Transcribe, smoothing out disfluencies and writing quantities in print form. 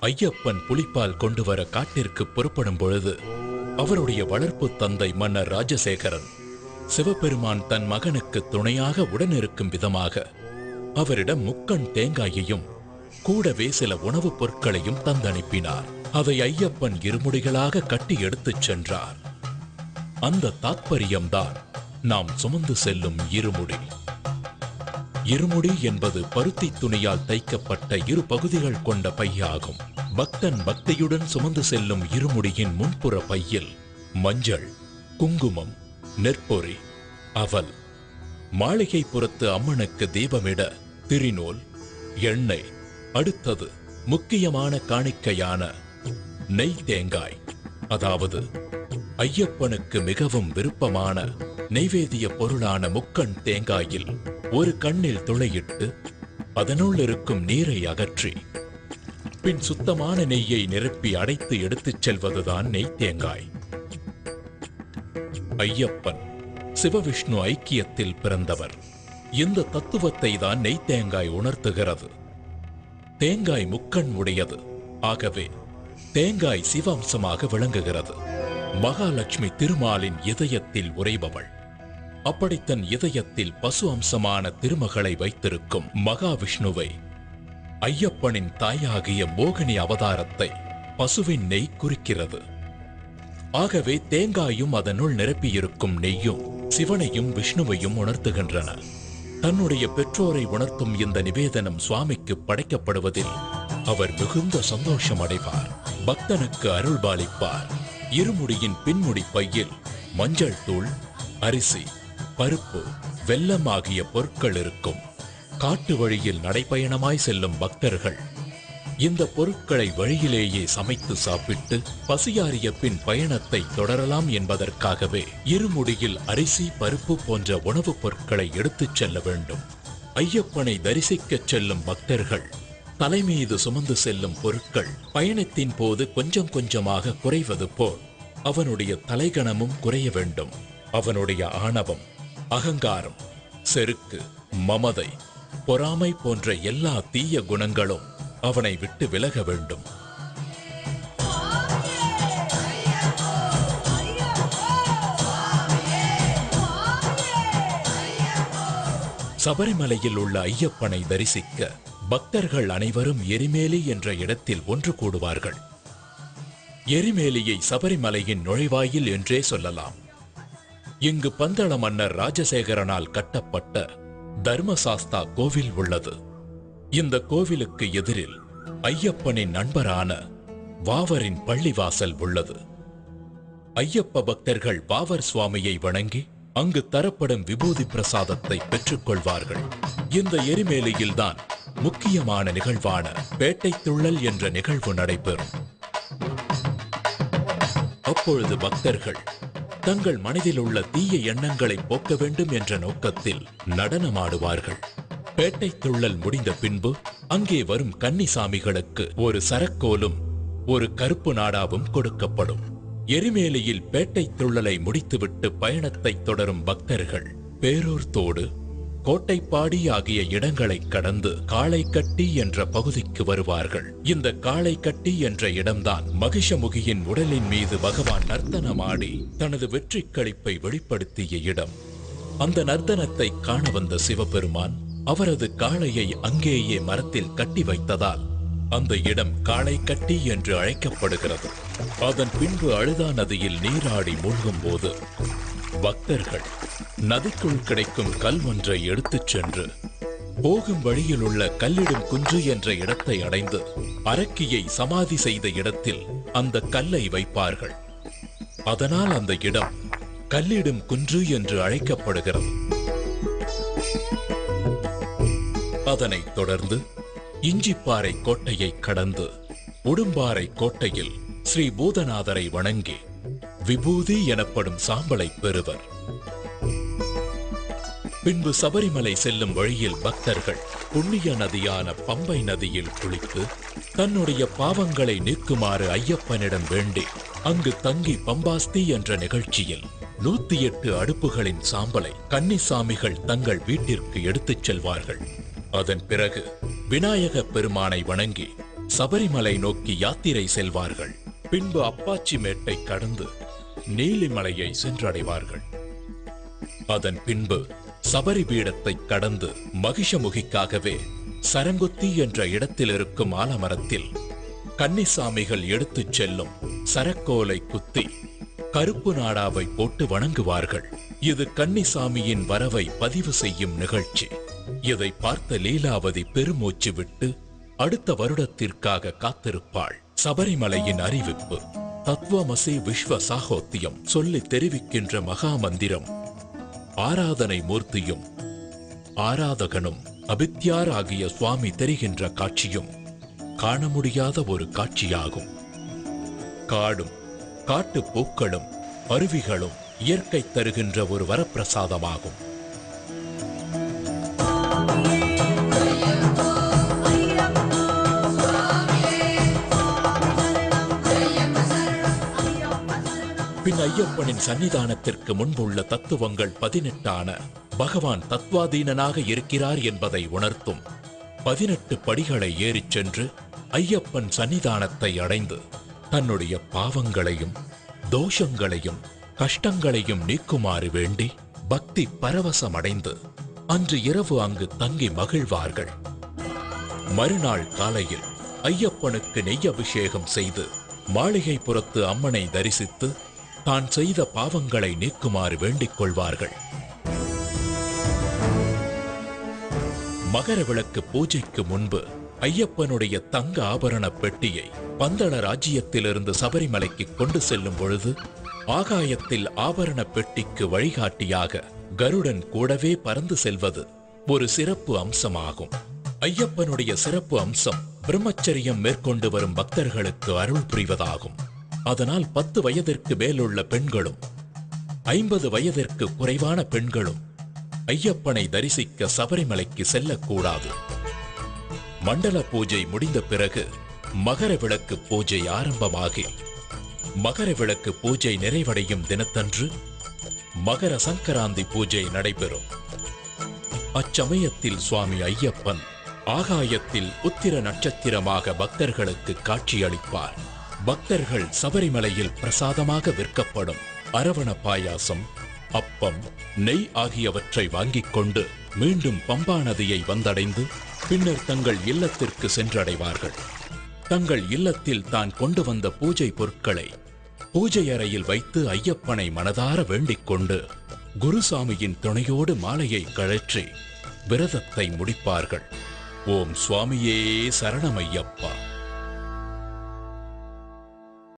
ஐயப்பன் புலிப்பால் கொண்டு வர காட்டிற்கு புறப்படும் பொழுது அவருடைய வளர்ப்பு தந்தை மன்னர் ராஜசேகரன் சிவபெருமான் தன் மகனுக்கு துணையாக உடனிருக்கும் விதமாக அவரிடம் முக்கண் தேங்காயையும் கூடவே சில உணவுப் பொருட்களையும் தந்தனுப்பினார். அதை ஐயப்பன் இருமுடிகளாக கட்டி எடுத்துச் சென்றார். அந்த தாத்பரியம்தான் நாம் சுமந்து செல்லும் இருமுடி. இருமுடி என்பது பருத்தி துணியால் தைக்கப்பட்ட இரு பகுதிகள் கொண்ட பையாகும். பக்தன் பக்தியுடன் சுமந்து செல்லும் இருமுடியின் முன்புற பையில் மஞ்சள், குங்குமம், நெற்பொறி, அவல், மாளிகை புறத்து அம்மனுக்கு தீபமிட திரிநூல், எண்ணெய், அடுத்தது முக்கியமான காணிக்கையான நெய் தேங்காய், அதாவது ஐயப்பனுக்கு மிகவும் விருப்பமான நெய்வேதிய பொருளான முக்கண் தேங்காயில் ஒரு கண்ணில் துளையிட்டு அதனுள் இருக்கும் நீரை அகற்றி பின் சுத்தமான நெய்யை நிரப்பி அடைத்து எடுத்துச் செல்வதுதான் நெய் தேங்காய். ஐயப்பன் சிவவிஷ்ணு ஐக்கியத்தில் பிறந்தவர். இந்த தத்துவத்தை தான் நெய் தேங்காய் உணர்த்துகிறது. தேங்காய் முக்கண் உடையது, ஆகவே தேங்காய் சிவாம்சமாக விளங்குகிறது. மகாலட்சுமி திருமாலின் இதயத்தில் உறைபவள். அப்படி தன் இதயத்தில் பசு அம்சமான திருமகளை வைத்திருக்கும் மகாவிஷ்ணுவை ஐயப்பனின் தாயாகிய மோகினி அவதாரத்தை பசுவின் நெய் குறிக்கிறது. ஆகவே தேங்காயும் அதனுள் நிரப்பியிருக்கும் நெய்யும் சிவனையும் விஷ்ணுவையும் உணர்த்துகின்றன. தன்னுடைய பெற்றோரை உணர்த்தும் இந்த நிவேதனம் சுவாமிக்கு படைக்கப்படுவதில் அவர் மிகுந்த சந்தோஷம் அடைவார். பக்தனுக்கு அருள்பாலிப்பார். இருமுடியின் பின்முடி பையில் மஞ்சள் தூள், அரிசி, பருப்பு, வெல்லம் ஆகிய பொருட்கள் இருக்கும். காட்டு வழியில் நடைபயணமாய் செல்லும் பக்தர்கள் இந்த பொருட்களை வழியிலேயே சமைத்து சாப்பிட்டு பசியாறிய பின் பயணத்தை தொடரலாம் என்பதற்காகவே இருமுடியில் அரிசி, பருப்பு போன்ற உணவுப் பொருட்களை எடுத்துச் செல்ல வேண்டும். ஐயப்பனை தரிசிக்கச் செல்லும் பக்தர்கள் தலைமீது சுமந்து செல்லும் பொருட்கள் பயணத்தின் போது கொஞ்சம் கொஞ்சமாக குறைவது போல் அவனுடைய தலைகணமும் குறைய வேண்டும். அவனுடைய ஆணவம், அகங்காரம், செருக்கு, மமதை, பொறாமை போன்ற எல்லா தீய குணங்களும் அவனை விட்டு விலக வேண்டும். சபரிமலையில் உள்ள ஐயப்பனை தரிசிக்க பக்தர்கள் அனைவரும் எரிமேலி என்ற இடத்தில் ஒன்று கூடுவார்கள். எரிமேலியை சபரிமலையின் நுழைவாயில் என்றே சொல்லலாம். இங்கு பந்தள மன்னர் ராஜசேகரனால் கட்டப்பட்ட தர்மசாஸ்தா கோவில் உள்ளது. இந்த கோவிலுக்கு எதிரில் ஐயப்பனின் நண்பரான வாவரின் பள்ளிவாசல் உள்ளது. ஐயப்ப பக்தர்கள் வாவர் சுவாமியை வணங்கி அங்கு தரப்படும் விபூதி பிரசாதத்தை பெற்றுக் கொள்வார்கள். இந்த எரிமேலியில்தான் முக்கியமான நிகழ்வான பேட்டை துள்ளல் என்ற நிகழ்வு நடைபெறும். அப்பொழுது பக்தர்கள் தங்கள் மனதில் உள்ள தீய எண்ணங்களை போக்க வேண்டும் என்ற நோக்கத்தில் நடனமாடுவார்கள். பேட்டை துள்ளல் முடிந்த பின்பு அங்கே வரும் கன்னிசாமிகளுக்கு ஒரு சரக்கோலும் ஒரு கருப்பு நாடாவும் கொடுக்கப்படும். எரிமேலியில் பேட்டை துள்ளலை முடித்துவிட்டு பயணத்தை தொடரும் பக்தர்கள் பேரூர் தோடு, கோட்டைப்பாடி ஆகிய இடங்களை கடந்து காளைக்கட்டி என்ற பகுதிக்கு வருவார்கள். இந்த காளைக்கட்டி என்ற இடம்தான் மகிஷமுகியின் உடலின் மீது பகவான் நர்த்தனமாடி தனது வெற்றி களிப்பை வெளிப்படுத்திய இடம். அந்த நர்த்தனத்தை காண வந்த சிவபெருமான் அவரது காளையை அங்கேயே மரத்தில் கட்டி வைத்ததால் அந்த இடம் காளைக்கட்டி என்று அழைக்கப்படுகிறது. அதன் பின்பு அழுதா நதியில் நீராடி மூழ்கும் போது பக்தர்கள் நதிக்குள் கிடைக்கும் கல் ஒன்றை எடுத்துச் சென்று போகும் வழியில் உள்ள கல்லிடும் குன்று என்ற இடத்தை அடைந்து அரக்கியை சமாதி செய்த இடத்தில் அந்த கல்லை வைப்பார்கள். அதனால் அந்த இடம் கல்லிடும் குன்று என்று அழைக்கப்படுகிறது. அதனைத் தொடர்ந்து இஞ்சிப்பாறை கோட்டையை கடந்து உடும்பாறை கோட்டையில் ஸ்ரீ பூதநாதரை வணங்கி விபூதி எனப்படும் சாம்பலை பெறுவர். பின்பு சபரிமலை செல்லும் வழியில் பக்தர்கள் புண்ணிய நதியான பம்பை நதியில் குளித்து தன்னுடைய பாவங்களை நீக்குமாறு ஐயப்பனிடம் வேண்டி அங்கு தங்கி பம்பாஸ்தி என்ற நிகழ்ச்சியில் 108 அடுப்புகளின் சாம்பலை கன்னிசாமிகள் தங்கள் வீட்டிற்கு எடுத்துச் செல்வார்கள். அதன் பிறகு விநாயக பெருமானை வணங்கி சபரிமலை நோக்கி யாத்திரை செல்வார்கள். பின்பு அப்பாச்சி மேட்டை கடந்து நீலிமலையை சென்றடைவார்கள். அதன் பின்பு சபரி பீடத்தை கடந்து மகிஷமுகிக்காகவே சரங்குத்தி என்ற இடத்தில் இருக்கும் ஆலமரத்தில் கன்னிசாமிகள் எடுத்துச் செல்லும் சரக்கோலை குத்தி கருப்பு நாடாவை போட்டு வணங்குவார்கள். இது கன்னிசாமியின் வரவை பதிவு செய்யும் நிகழ்ச்சி. இதை பார்த்த லீலாவதி பெருமூச்சு விட்டு அடுத்த வருடத்திற்காக காத்திருப்பாள். சபரிமலையின் அறிவிப்பு. தத்துவமசி விஸ்வ சாகோத்தியம் சொல்லி தெரிவிக்கின்ற மகாமந்திரம் ஆராதனை மூர்த்தியும் ஆராதகனும் அபித்யாராகிய சுவாமி தெரிகின்ற காட்சியும் காண முடியாத ஒரு காட்சியாகும். காடும் காட்டு பூக்களும் அருவிகளும் இயற்கை தருகின்ற ஒரு வரப்பிரசாதமாகும். பின் ஐயப்பனின் சன்னிதானத்திற்கு முன்புள்ள தத்துவங்கள் 18 பகவான் தத்வாதீனனாக இருக்கிறார் என்பதை உணர்த்தும் 18 படிகளை ஏறிச் சென்று ஐயப்பன் சன்னிதானத்தை அடைந்து தன்னுடைய பாவங்களையும் தோஷங்களையும் கஷ்டங்களையும் நீக்குமாறு வேண்டி பக்தி பரவசமடைந்து அன்று இரவு அங்கு தங்கி மகிழ்வார்கள். மறுநாள் காலையில் ஐயப்பனுக்கு நெய் அபிஷேகம் செய்து மாளிகைப்புறத்து அம்மனை தரிசித்து தான் செய்த பாவங்களை நீக்குமாறு வேண்டிக் கொள்வார்கள். மகர விளக்கு பூஜைக்கு முன்பு ஐயப்பனுடைய தங்க ஆபரண பெட்டியை பந்தள ராஜ்யத்திலிருந்து சபரிமலைக்கு கொண்டு செல்லும் பொழுது ஆகாயத்தில் ஆபரண பெட்டிக்கு வழிகாட்டியாக கருடன் கூடவே பறந்து செல்வது ஒரு சிறப்பு அம்சமாகும். ஐயப்பனுடைய சிறப்பு அம்சம் பிரம்மச்சரியம் மேற்கொண்டு வரும் பக்தர்களுக்கு அருள் புரிவதாகும். அதனால் 10 வயதிற்கு மேலுள்ள பெண்களும் 50 வயதிற்கு குறைவான பெண்களும் ஐயப்பனை தரிசிக்க சபரிமலைக்கு செல்லக்கூடாது. மண்டல பூஜை முடிந்த பிறகு மகர விளக்கு பூஜை ஆரம்பமாகி மகர விளக்கு பூஜை நிறைவடையும் தினத்தன்று மகர சங்கராந்தி பூஜை நடைபெறும். அச்சமயத்தில் சுவாமி ஐயப்பன் ஆகாயத்தில் உத்திர நட்சத்திரமாக பக்தர்களுக்கு காட்சியளிப்பார். பக்தர்கள் சபரிமலையில் பிரசாதமாக விற்கப்படும் அரவண பாயாசம், அப்பம், நெய் ஆகியவற்றை வாங்கிக் கொண்டு மீண்டும் பம்பா நதியை வந்தடைந்து பின்னர் தங்கள் இல்லத்திற்கு சென்றடைவார்கள். தங்கள் இல்லத்தில் தான் கொண்டு வந்த பூஜை பொருட்களை பூஜை அறையில் வைத்து ஐயப்பனை மனதார வேண்டிக் கொண்டு குருசாமியின் துணையோடு மாலையை கழற்றி விரதத்தை முடிப்பார்கள். ஓம் சுவாமியே சரணமையப்பா.